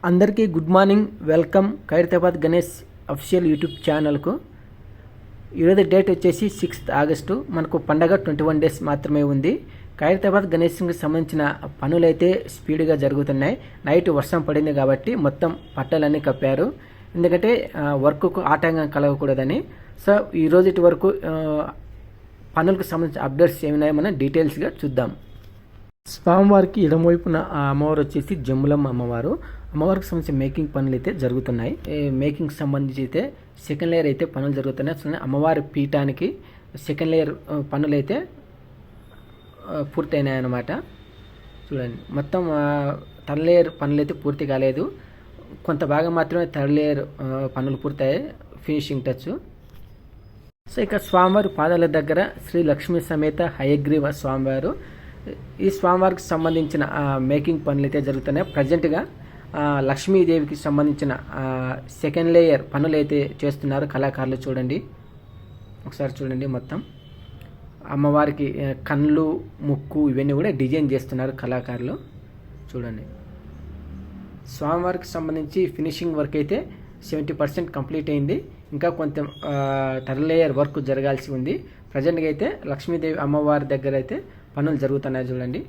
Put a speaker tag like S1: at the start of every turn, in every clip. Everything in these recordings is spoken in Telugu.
S1: అందరికీ good morning. Welcome Khairatabad Ganesh official YouTube ఛానల్కు. ఈరోజు డేట్ వచ్చేసి 6th ఆగస్టు. మనకు పండగ 21 డేస్ మాత్రమే ఉంది. ఖైరతాబాద్ గణేష్కి సంబంధించిన పనులైతే స్పీడ్గా జరుగుతున్నాయి. నైట్ వర్షం పడింది కాబట్టి మొత్తం పట్టాలన్నీ కప్పారు, ఎందుకంటే వర్క్కు ఆటంకం కలగకూడదని. సో ఈ రోజు వరకు పనులకు సంబంధించిన అప్డేట్స్ ఏమైనాయో మనం డీటెయిల్స్గా చూద్దాం. స్వామివారికి ఎడమవైపున అమ్మవారు వచ్చేసి జమ్ములమ్మ అమ్మవారు. అమ్మవారికి సంబంధించిన మేకింగ్ పనులు అయితే జరుగుతున్నాయి. మేకింగ్ సంబంధించి అయితే సెకండ్ లేయర్ అయితే పనులు జరుగుతున్నాయి. అమ్మవారి పీఠానికి సెకండ్ లేయర్ పనులు అయితే పూర్తయినాయి అన్నమాట. చూడండి, మొత్తం థర్డ్ లేయర్ పనులు అయితే పూర్తి కాలేదు. కొంత భాగం మాత్రమే థర్డ్ లేయర్ పనులు పూర్తయ్యాయి, ఫినిషింగ్ టచ్. సో ఇక స్వామివారి పాదాల దగ్గర శ్రీ లక్ష్మీ సమేత హయగ్రీవ స్వామివారు. ఈ స్వామివారికి సంబంధించిన మేకింగ్ పనులు అయితే జరుగుతున్నాయి. ప్రజెంట్గా లక్ష్మీదేవికి సంబంధించిన సెకండ్ లేయర్ పనులు అయితే చేస్తున్నారు కళాకారులు. చూడండి, ఒకసారి చూడండి. మొత్తం అమ్మవారికి కళ్ళు, ముక్కు ఇవన్నీ కూడా డిజైన్ చేస్తున్నారు కళాకారులు. చూడండి, స్వామివారికి సంబంధించి ఫినిషింగ్ వర్క్ అయితే 70% కంప్లీట్ అయింది. ఇంకా కొంత థర్డ్ లేయర్ వర్క్ జరగాల్సి ఉంది. ప్రజెంట్గా అయితే లక్ష్మీదేవి అమ్మవారి దగ్గర అయితే పనులు జరుగుతున్నాయి. చూడండి,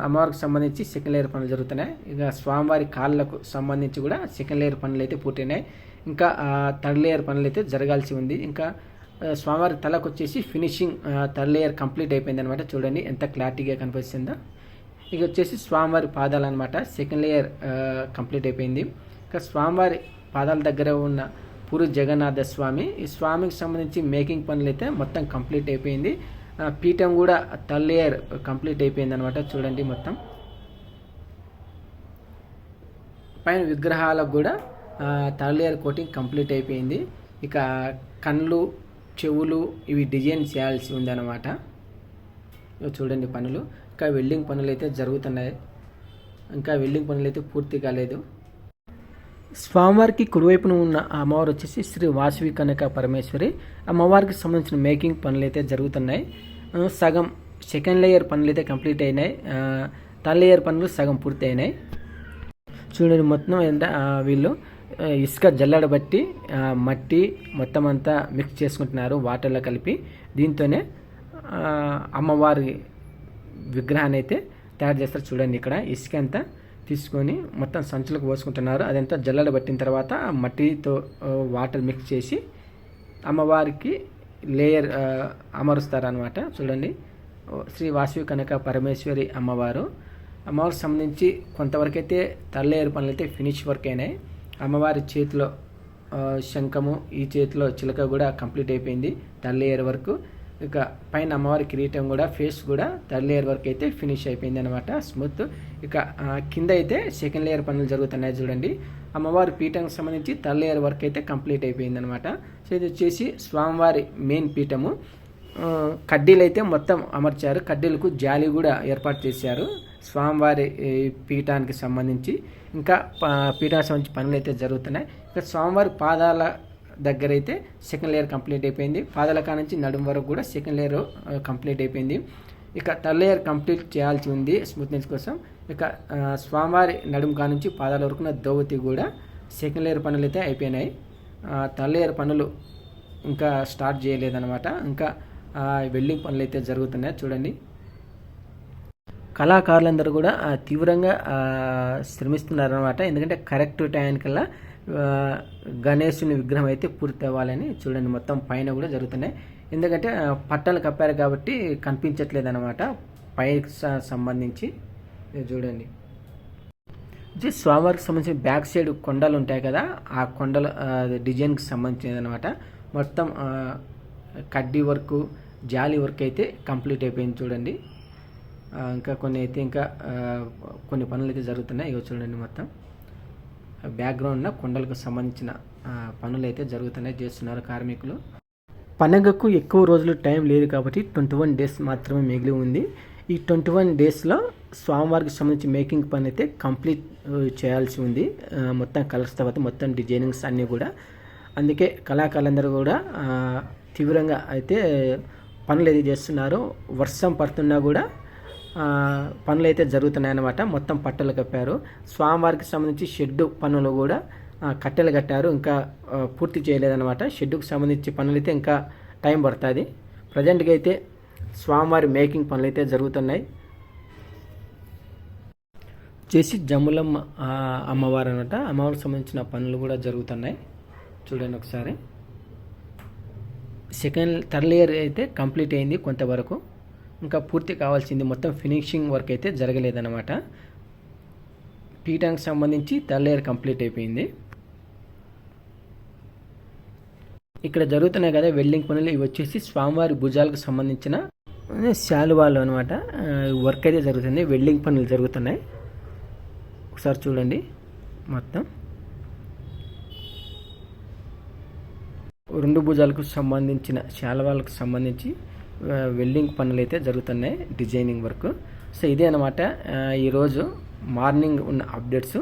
S1: అమ్మవారికి సంబంధించి సెకండ్ లేయర్ పనులు జరుగుతున్నాయి. ఇక స్వామివారి కాళ్ళకు సంబంధించి కూడా సెకండ్ లేయర్ పనులు అయితే పూర్తయినాయి. ఇంకా థర్డ్ లేయర్ పనులు అయితే జరగాల్సి ఉంది. ఇంకా స్వామివారి తలకు వచ్చేసి ఫినిషింగ్ థర్డ్ లేయర్ కంప్లీట్ అయిపోయింది అనమాట. చూడండి ఎంత క్లారిటీగా కనిపిస్తుందో. ఇక వచ్చేసి స్వామివారి పాదాలు అనమాట, సెకండ్ లేయర్ కంప్లీట్ అయిపోయింది. ఇంకా స్వామివారి పాదాల దగ్గర ఉన్న పూరి జగన్నాథ స్వామి, ఈ స్వామికి సంబంధించి మేకింగ్ పనులు అయితే మొత్తం కంప్లీట్ అయిపోయింది. పీఠం కూడా థర్డ్ లేయర్ కంప్లీట్ అయిపోయింది అనమాట. చూడండి, మొత్తం పైన విగ్రహాలకు కూడా థర్డ్ లేయర్ కోటింగ్ కంప్లీట్ అయిపోయింది. ఇక కళ్ళు, చెవులు ఇవి డిజైన్ చేయాల్సి ఉంది అనమాట. చూడండి పనులు. ఇంకా వెల్డింగ్ పనులు అయితే జరుగుతున్నాయి. ఇంకా వెల్డింగ్ పనులు అయితే పూర్తి కాలేదు. స్వామివారికి కుడివైపున ఉన్న అమ్మవారు వచ్చేసి శ్రీ వాసవి కనక పరమేశ్వరి. అమ్మవారికి సంబంధించిన మేకింగ్ పనులు అయితే జరుగుతున్నాయి. సగం సెకండ్ లేయర్ పనులు అయితే కంప్లీట్ అయినాయి. థర్డ్ లేయర్ పనులు సగం పూర్తి అయినాయి. చూడండి, మొత్తం ఏంటంటే వీళ్ళు ఇసుక జల్లెడ బట్టి మట్టి మొత్తం అంతా మిక్స్ చేసుకుంటున్నారు వాటర్లో కలిపి. దీంతోనే అమ్మవారి విగ్రహాన్ని అయితే తయారు చేస్తారు. చూడండి, ఇక్కడ ఇసుక అంతా తీసుకొని మొత్తం సంచులకు పోసుకుంటున్నారు. అదంతా జల్లెడ పట్టిన తర్వాత మట్టితో వాటర్ మిక్స్ చేసి అమ్మవారికి లేయర్ అమరుస్తారు అనమాట. చూడండి, శ్రీ వాసవి కనక పరమేశ్వరి అమ్మవారు. అమ్మవారికి సంబంధించి కొంతవరకు అయితే థర్డ్ లేయర్ పనులు అయితే ఫినిష్ వర్క్ అయినాయి. అమ్మవారి చేతిలో శంఖము, ఈ చేతిలో చిలక కూడా కంప్లీట్ అయిపోయింది థర్డ్ లేయర్ వరకు. ఇక పైన అమ్మవారి కిరీటం కూడా, ఫేస్ కూడా థర్డ్ లేయర్ వరకు అయితే ఫినిష్ అయిపోయింది అనమాట, స్మూత్. ఇక కింద అయితే సెకండ్ లేయర్ పనులు జరుగుతున్నాయి. చూడండి, అమ్మవారి పీఠంకి సంబంధించి థర్డ్ లేయర్ వర్క్ అయితే కంప్లీట్ అయిపోయింది అనమాట. సో ఇది వచ్చేసి స్వామివారి మెయిన్ పీఠము. కడ్డీలు అయితే మొత్తం అమర్చారు. కడ్డీలకు జాలి కూడా ఏర్పాటు చేశారు స్వామివారి పీఠానికి సంబంధించి. ఇంకా పీఠానికి సంబంధించి పనులు అయితే జరుగుతున్నాయి. ఇక స్వామివారి పాదాల దగ్గర అయితే సెకండ్ లేయర్ కంప్లీట్ అయిపోయింది. పాదాల కానుంచి నడుం వరకు కూడా సెకండ్ లేయర్ కంప్లీట్ అయిపోయింది. ఇక థర్డ్ లేయర్ కంప్లీట్ చేయాల్సి ఉంది స్మూత్నెస్ కోసం. ఇక స్వామివారి నడుం కానుంచి పాదాల వరకు దోవతి కూడా సెకండ్ లేయర్ పనులు అయితే అయిపోయినాయి. థర్డ్ లేయర్ పనులు ఇంకా స్టార్ట్ చేయలేదన్నమాట. ఇంకా వెల్డింగ్ పనులు అయితే జరుగుతున్నాయి. చూడండి, కళాకారులందరూ కూడా తీవ్రంగా శ్రమిస్తున్నారనమాట. ఎందుకంటే కరెక్ట్ టైంకల్లా గణేశుని విగ్రహం అయితే పూర్తి అవ్వాలని. చూడండి, మొత్తం పైన కూడా జరుగుతున్నాయి. ఎందుకంటే పట్టాలు కప్పారు కాబట్టి కనిపించట్లేదు అనమాట పైకి సంబంధించి. చూడండి, స్వామివారికి సంబంధించిన బ్యాక్ సైడ్ కొండలు ఉంటాయి కదా, ఆ కొండల డిజైన్కి సంబంధించినది అనమాట. మొత్తం కడ్డీ వర్క్, జాలి వర్క్ అయితే కంప్లీట్ అయిపోయింది. చూడండి, ఇంకా కొన్ని అయితే ఇంకా కొన్ని పనులు అయితే జరుగుతున్నాయి. ఇవి చూడండి, మొత్తం బ్యాక్గ్రౌండ్న కొండలకు సంబంధించిన పనులు అయితే జరుగుతున్నాయి, చేస్తున్నారు కార్మికులు. పండగకు ఎక్కువ రోజులు టైం లేదు కాబట్టి 21 డేస్ మాత్రమే మిగిలి ఉంది. ఈ 21 డేస్లో స్వామివారికి సంబంధించి మేకింగ్ పని అయితే కంప్లీట్ చేయాల్సి ఉంది. మొత్తం కలర్స్ తర్వాత మొత్తం డిజైనింగ్స్ అన్నీ కూడా. అందుకే కళాకారులందరూ కూడా తీవ్రంగా అయితే పనులు అయితే చేస్తున్నారు. వర్షం పడుతున్నా కూడా పనులు అయితే జరుగుతున్నాయి అన్నమాట. మొత్తం పట్టలు కప్పారు. స్వామివారికి సంబంధించి షెడ్డు పనులు కూడా కట్టెలు కట్టారు, ఇంకా పూర్తి చేయలేదన్నమాట. షెడ్డుకు సంబంధించి పనులు అయితే ఇంకా టైం పడుతుంది. ప్రజెంట్గా అయితే స్వామివారి మేకింగ్ పనులు అయితే జరుగుతున్నాయి. చేసి జమ్ములమ్మ అమ్మవారు అనమాట. అమ్మవారికి సంబంధించిన పనులు కూడా జరుగుతున్నాయి. చూడండి ఒకసారి. థర్డ్ లేయర్ అయితే కంప్లీట్ అయింది కొంతవరకు, ఇంకా పూర్తి కావాల్సింది. మొత్తం ఫినిషింగ్ వర్క్ అయితే జరగలేదన్నమాట. పీఠానికి సంబంధించి థర్డ్ లేయర్ కంప్లీట్ అయిపోయింది. ఇక్కడ జరుగుతున్నాయి కదా వెల్డింగ్ పనులు. ఇవి వచ్చేసి స్వామివారి భుజాలకు సంబంధించిన శాలువాలు అనమాట. వర్క్ అయితే జరుగుతుంది, వెల్డింగ్ పనులు జరుగుతున్నాయి. ఒకసారి చూడండి. మొత్తం 2 భుజాలకు సంబంధించిన శాలువాలకు సంబంధించి వెల్డింగ్ పనులు అయితే జరుగుతున్నాయి, డిజైనింగ్ వర్క్. సో ఇదే అనమాట ఈరోజు మార్నింగ్ ఉన్న అప్డేట్స్.